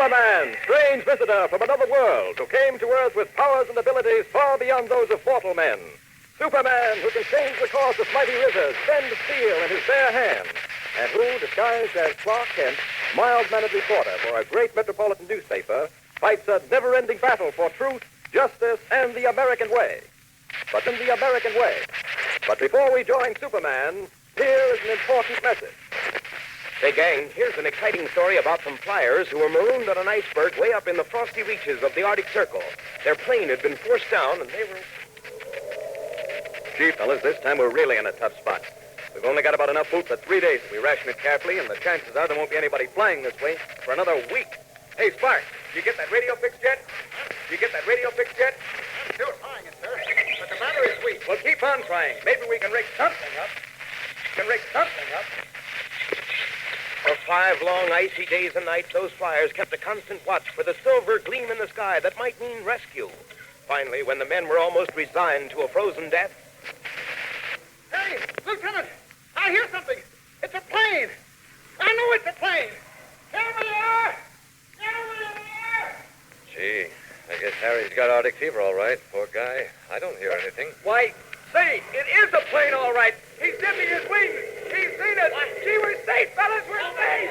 Superman, strange visitor from another world who came to Earth with powers and abilities far beyond those of mortal men. Superman who can change the course of mighty rivers, bend steel in his bare hands, and who, disguised as Clark Kent, mild-mannered reporter for a great metropolitan newspaper, fights a never-ending battle for truth, justice, and the American way. But in the American way. But before we join Superman, here is an important message. Say, gang, here's an exciting story about some flyers who were marooned on an iceberg way up in the frosty reaches of the Arctic Circle. Their plane had been forced down, and they were... Gee, fellas, this time we're really in a tough spot. We've only got about enough food for 3 days if we ration it carefully, and the chances are there won't be anybody flying this way for another week. Hey, Sparks, you get that radio fixed yet? You get that radio fixed yet? I'm still trying it, sir. But the battery's weak. Well, keep on trying. Maybe we can rig something up. For 5 long, icy days and nights, those flyers kept a constant watch for the silver gleam in the sky that might mean rescue. Finally, when the men were almost resigned to a frozen death... Hey, Lieutenant, I hear something. It's a plane. I know it's a plane. Here we are. Gee, I guess Harry's got Arctic fever all right. Poor guy. I don't hear anything. Why, say, it is a plane, all right. He's dipping his wings. He's seen it. Gee, we're safe, fellas. We're safe.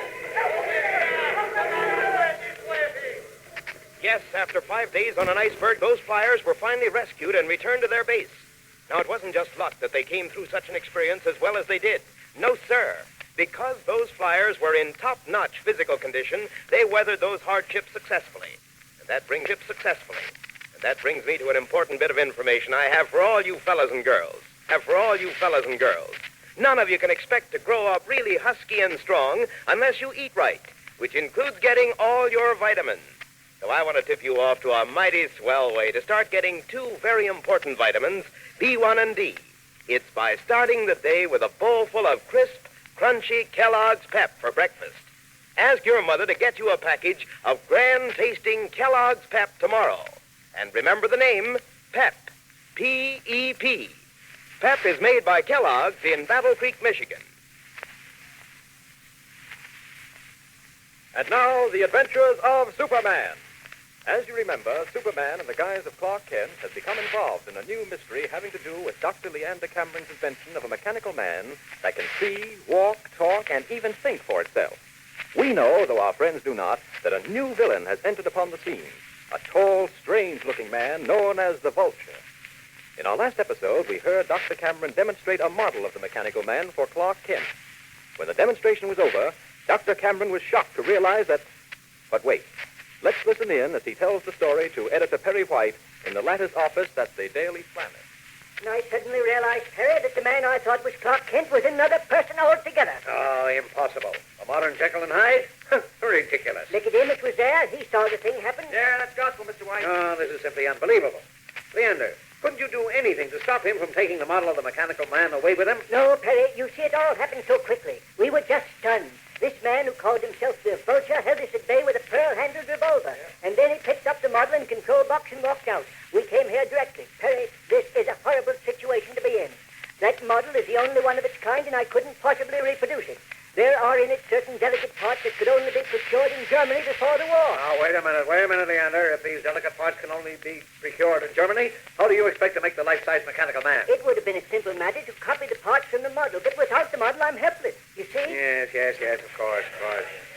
Yes, after 5 days on an iceberg, those flyers were finally rescued and returned to their base. Now, it wasn't just luck that they came through such an experience as well as they did. No, sir. Because those flyers were in top-notch physical condition, they weathered those hardships successfully. And that brings me to an important bit of information I have for all you fellas and girls. None of you can expect to grow up really husky and strong unless you eat right, which includes getting all your vitamins. So I want to tip you off to a mighty swell way to start getting 2 very important vitamins, B1 and D. It's by starting the day with a bowl full of crisp, crunchy Kellogg's Pep for breakfast. Ask your mother to get you a package of grand-tasting Kellogg's Pep tomorrow. And remember the name, Pep, P-E-P. Pep is made by Kellogg's in Battle Creek, Michigan. And now, the adventures of Superman. As you remember, Superman, in the guise of Clark Kent, has become involved in a new mystery having to do with Dr. Leander Cameron's invention of a mechanical man that can see, walk, talk, and even think for itself. We know, though our friends do not, that a new villain has entered upon the scene, a tall, strange-looking man known as the Vulture. In our last episode, we heard Dr. Cameron demonstrate a model of the mechanical man for Clark Kent. When the demonstration was over, Dr. Cameron was shocked to realize that... But wait. Let's listen in as he tells the story to Editor Perry White in the latter's office at the Daily Planet. And I suddenly realized, Perry, that the man I thought was Clark Kent was another person altogether. Oh, impossible. A modern Jekyll and Hyde? Ridiculous. Nicodemus was there. He saw the thing happen. Yeah, that's gospel, Mr. White. Oh, this is simply unbelievable. Leander, couldn't you do anything to stop him from taking the model of the mechanical man away with him? No, Perry. You see, it all happened so quickly. We were just stunned. This man who called himself the Vulture held us at bay with a pearl-handled revolver. Yeah. And then he picked up the model and control box and walked out. We came here directly. Perry, this is a horrible situation to be in. That model is the only one of its kind, and I couldn't possibly reproduce it. There are in it certain delicate parts that could only be procured in Germany before the war. Now, wait a minute, Leander. If these delicate parts can only be procured in Germany, how do you expect to make the life-size mechanical man? It would have been a simple matter to copy the parts from the model, but without the model, I'm helpless. You see? Yes, of course.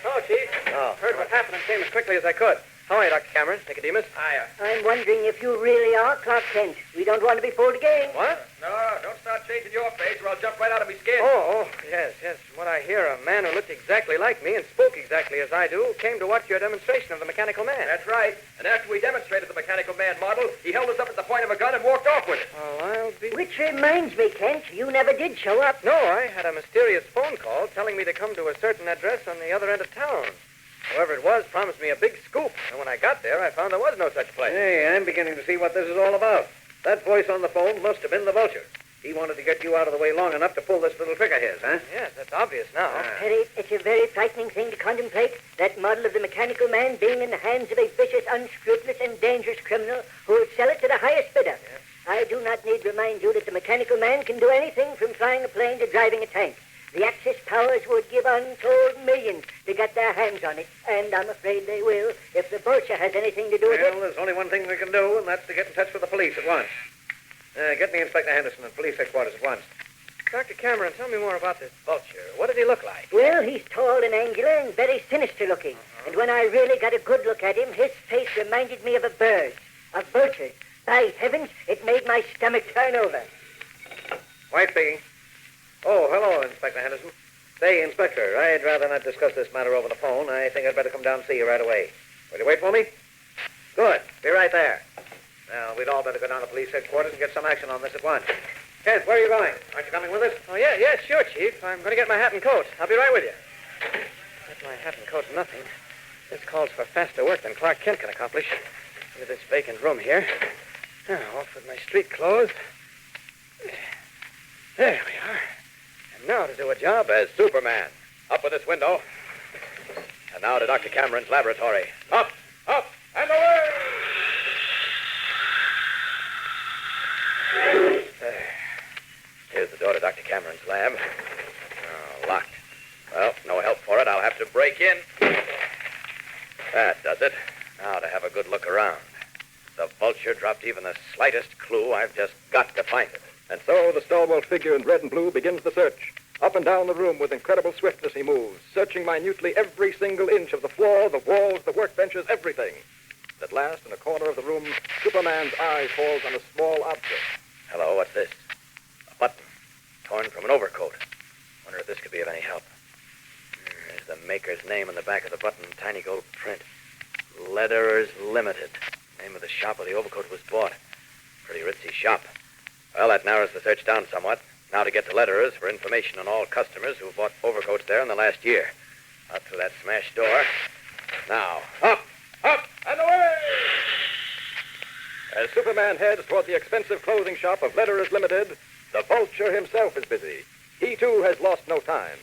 Oh, Chief. Heard what happened and came as quickly as I could. How are you, Dr. Cameron? Nicodemus? Hiya. I'm wondering if you really are Clark Kent. We don't want to be fooled again. What? No, don't start changing your face or I'll jump right out of my skin. Oh, yes. From what I hear, a man who looked exactly like me and spoke exactly as I do came to watch your demonstration of the mechanical man. That's right. And after we demonstrated the mechanical man model, he held us up at the point of a gun and walked off with it. Oh, I'll be... Which reminds me, Kent, you never did show up. No, I had a mysterious phone call telling me to come to a certain address on the other end of town. Whoever it was promised me a big scoop, and when I got there, I found there was no such place. Hey, I'm beginning to see what this is all about. That voice on the phone must have been the Vulture. He wanted to get you out of the way long enough to pull this little trick of his, huh? Yes, that's obvious now. Perry, it's a very frightening thing to contemplate, that model of the mechanical man being in the hands of a vicious, unscrupulous, and dangerous criminal who will sell it to the highest bidder. Yes. I do not need to remind you that the mechanical man can do anything from flying a plane to driving a tank. The Axis powers would give untold millions to get their hands on it, and I'm afraid they will if the Vulture has anything to do with Well, it. there's only one thing we can do, and that's to get in touch with the police at once. Get me Inspector Henderson and police headquarters at once. Dr. Cameron, tell me more about this Vulture. What did he look like? Well, he's tall and angular and very sinister looking. And when I really got a good look at him, his face reminded me of a bird, a vulture. By heavens, it made my stomach turn over. White speaking. Oh, hello, Inspector Henderson. Say, Inspector, I'd rather not discuss this matter over the phone. I think I'd better come down and see you right away. Will you wait for me? Good. Be right there. Now, we'd all better go down to police headquarters and get some action on this at once. Kent, where are you going? Aren't you coming with us? Oh, yeah, sure, Chief. I'm going to get my hat and coat. I'll be right with you. Get my hat and coat, nothing. This calls for faster work than Clark Kent can accomplish. Into this vacant room here. Now, off with my street clothes. There we are. And now to do a job As Superman. Up with this window. And now to Dr. Cameron's laboratory. Up, and away! There. Here's the door to Dr. Cameron's lab. Oh, locked. Well, no help for it. I'll have to break in. That does it. Now to have a good look around. The Vulture dropped even the slightest clue. I've just got to find it. And so the stalwart figure in red and blue begins the search. Up and down the room with incredible swiftness he moves, searching minutely every single inch of the floor, the walls, the workbenches, everything. At last, in a corner of the room, Superman's eye falls on a small object. Hello, what's this? A button, torn from an overcoat. Wonder if this could be of any help. There's the maker's name on the back of the button, tiny gold print. Letterers Limited. Name of the shop where the overcoat was bought. Pretty ritzy shop. Well, that narrows the search down somewhat. Now to get to Letterers for information on all customers who bought overcoats there in the last year. Out through that smashed door. Now, up, and away! As Superman heads toward the expensive clothing shop of Letterers Limited, the Vulture himself is busy. He, too, has lost no time.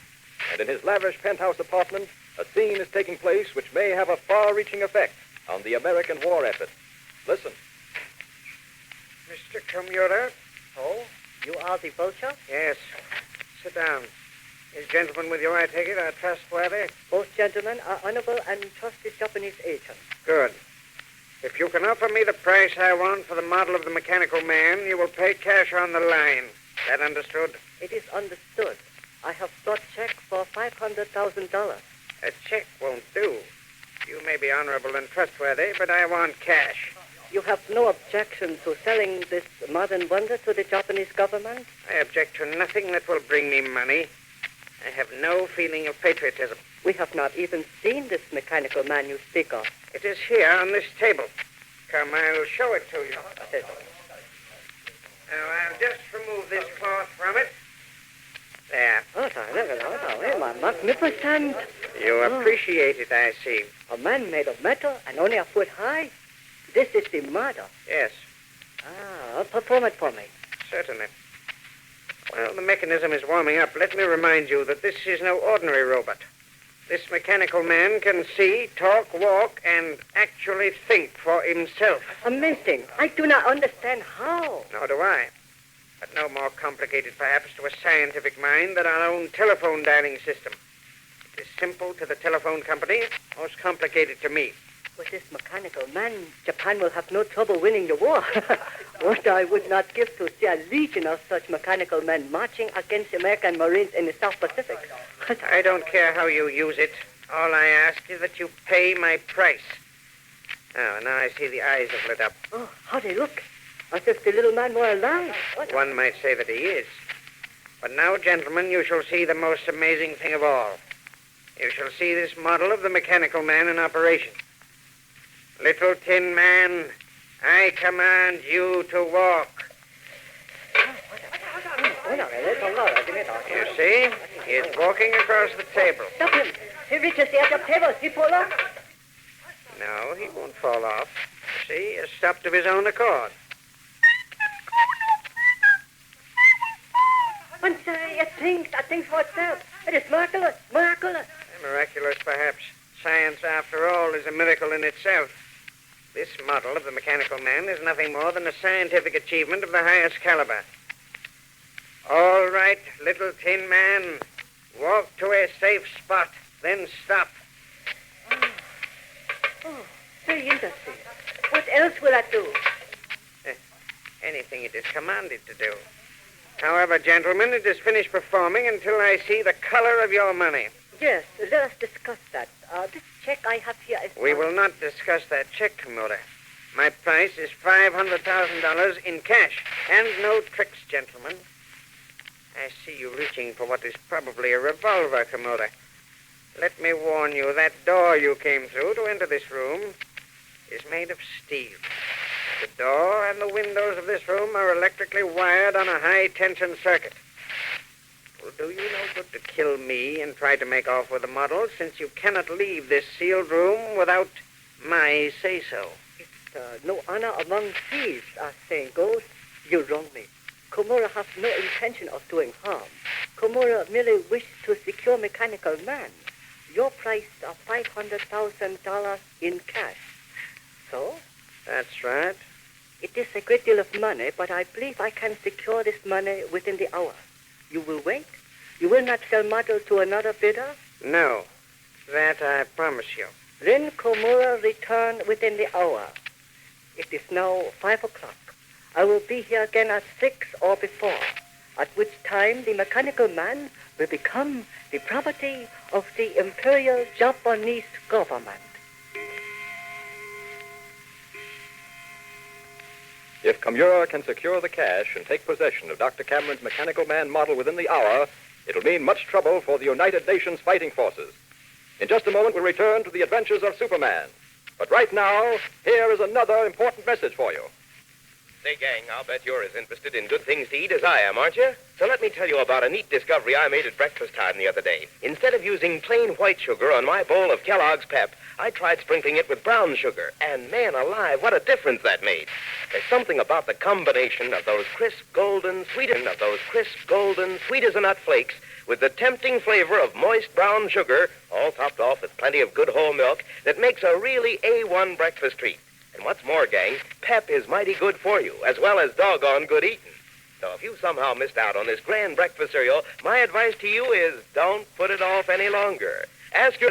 And in his lavish penthouse apartment, a scene is taking place which may have a far-reaching effect on the American war effort. Listen. Mr. Commuter? Oh, you are the Vulture? Yes. Sit down. These gentlemen with you, I take it, are trustworthy? Both gentlemen are honorable and trusted Japanese agents. Good. If you can offer me the price I want for the model of the mechanical man, you will pay cash on the line. That understood? It is understood. I have brought check for $500,000. A check won't do. You may be honorable and trustworthy, but I want cash. You have no objection to selling this modern wonder to the Japanese government? I object to nothing that will bring me money. I have no feeling of patriotism. We have not even seen this mechanical man you speak of. It is here on this table. Come, I'll show it to you. Now, I'll just remove this cloth from it. There. Oh, magnificent. You appreciate it, I see. A man made of metal and only a foot high? This is the model. Yes, Perform it for me. certainly. Well, the mechanism is warming up. Let me remind you that this is no ordinary robot. This mechanical man can see, talk, walk, and actually think for himself. Amazing. I do not understand how. Nor do I. But no more complicated, perhaps, to a scientific mind than our own telephone dialing system. It is simple to the telephone company, most complicated to me. With this mechanical man, Japan will have no trouble winning the war. What I would not give to see a legion of such mechanical men marching against American Marines in the South Pacific. I don't care how you use it. All I ask is that you pay my price. Now I see the eyes have lit up. Oh, how they look. As if the little man were alive. One might say that he is. But now, gentlemen, you shall see the most amazing thing of all. You shall see this model of the mechanical man in operation. Little Tin Man, I command you to walk. You see? He is walking across the table. Stop him. He reaches the edge of the table. He fall off. No, he won't fall off. See, he has stopped of his own accord. And say, it thinks for itself. It is miraculous. Miraculous, perhaps. Science, after all, is a miracle in itself. This model of the mechanical man is nothing more than a scientific achievement of the highest caliber. All right, Little Tin Man, Walk to a safe spot, then stop. Oh, very interesting. What else will I do? Anything it is commanded to do. However, gentlemen, it is finished performing until I see the color of your money. Yes, let us discuss that. This check I have here is... We will not discuss that check, Commodore. My price is $500,000 in cash, and no tricks, gentlemen. I see you reaching for what is probably a revolver, Commodore. Let me warn you, that door you came through to enter this room is made of steel. The door and the windows of this room are electrically wired on a high-tension circuit. It will do you no good to kill me and try to make off with the model, since you cannot leave this sealed room without my say-so. No honor among thieves, as saying goes. You wrong me. Komura has no intention of doing harm. Komura merely wishes to secure mechanical man. Your price of $500,000 in cash. So? That's right. It is a great deal of money, but I believe I can secure this money within the hour. You will wait? You will not sell model to another bidder? No. That I promise you. Then Komura return within the hour. It is now 5 o'clock. I will be here again at 6 or before, at which time the mechanical man will become the property of the Imperial Japanese government. If Komura can secure the cash and take possession of Dr. Cameron's Mechanical Man model within the hour, it'll mean much trouble for the United Nations fighting forces. In just a moment, we'll return to the adventures of Superman. But right now, here is another important message for you. Say, gang, I'll bet you're as interested in good things to eat as I am, aren't you? So let me tell you about a neat discovery I made at breakfast time the other day. Instead of using plain white sugar on my bowl of Kellogg's Pep, I tried sprinkling it with brown sugar. And man alive, what a difference that made. There's something about the combination of those crisp, golden, sweet-as-a-nut flakes with the tempting flavor of moist brown sugar, all topped off with plenty of good whole milk, that makes a really A1 breakfast treat. And what's more, gang, Pep is mighty good for you, as well as doggone good eating. So if you somehow missed out on this grand breakfast cereal, my advice to you is don't put it off any longer. Ask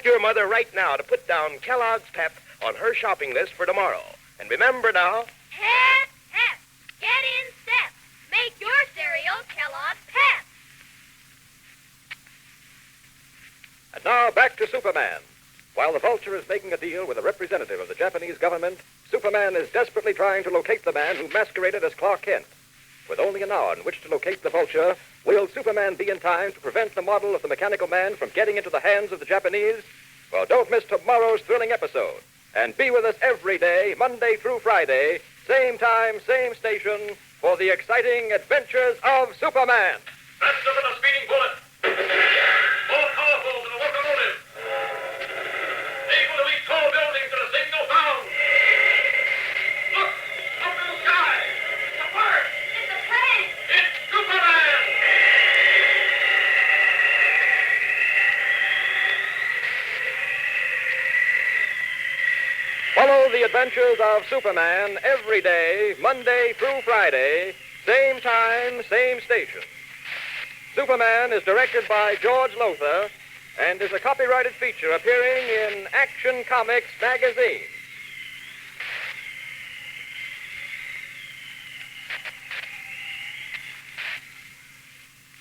your mother right now to put down Kellogg's Pep on her shopping list for tomorrow. And remember now... Pep, Pep, get in step. Make your cereal Kellogg's Pep. And now back to Superman. While the Vulture is making a deal with a representative of the Japanese government, Superman is desperately trying to locate the man who masqueraded as Clark Kent. With only an hour in which to locate the Vulture, will Superman be in time to prevent the model of the Mechanical Man from getting into the hands of the Japanese? Well, don't miss tomorrow's thrilling episode. And be with us every day, Monday through Friday, same time, same station, for the exciting adventures of Superman. Faster than a speeding bullet. More powerful than a locomotive. Able to reach tall buildings in a single bound. Look, up in the sky. It's a bird. It's a plane. It's Superman. Follow the adventures of Superman every day, Monday through Friday, same time, same station. Superman is directed by George Lothar and is a copyrighted feature appearing in Action Comics magazine.